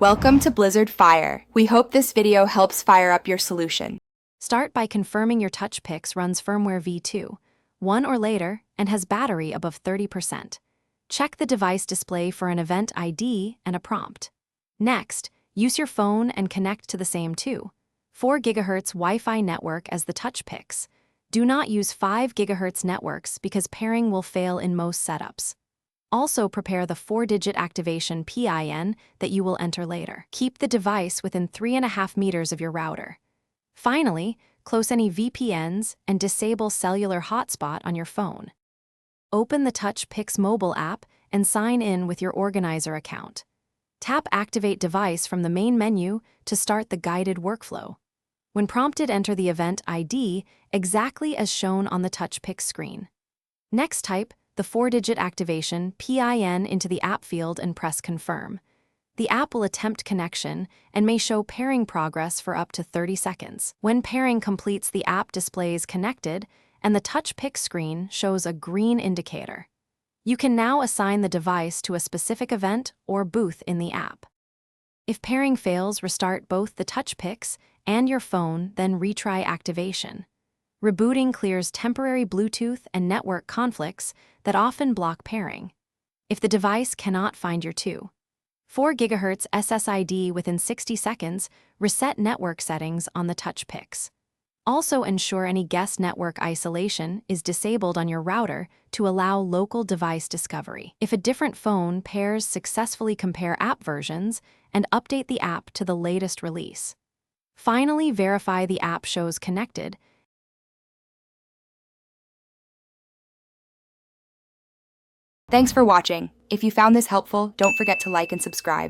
Welcome to Blizzard Fire. We hope this video helps fire up your solution. Start by confirming your Touchpix runs firmware v2, 1 or later, and has battery above 30%. Check the device display for an event ID and a prompt. Next, use your phone and connect to the same 4 GHz Wi-Fi network as the Touchpix. Do not use 5 GHz networks because pairing will fail in most setups. Also prepare the 4-digit activation PIN that you will enter later. Keep the device within 3.5 meters of your router. Finally, close any VPNs and disable cellular hotspot on your phone. Open the Touchpix mobile app and sign in with your organizer account. Tap Activate Device from the main menu to start the guided workflow. When prompted, enter the event ID exactly as shown on the Touchpix screen. Next, type the 4-digit activation PIN into the app field and press Confirm. The app will attempt connection and may show pairing progress for up to 30 seconds. When pairing completes, the app displays connected and the Touchpix screen shows a green indicator. You can now assign the device to a specific event or booth in the app. If pairing fails, restart both the Touchpix and your phone, then retry activation. Rebooting clears temporary Bluetooth and network conflicts that often block pairing. If the device cannot find your 4 GHz SSID within 60 seconds, reset network settings on the Touchpix. Also ensure any guest network isolation is disabled on your router to allow local device discovery. If a different phone pairs, successfully compare app versions and update the app to the latest release. Finally, verify the app shows connected. Thanks for watching. If you found this helpful, don't forget to like and subscribe.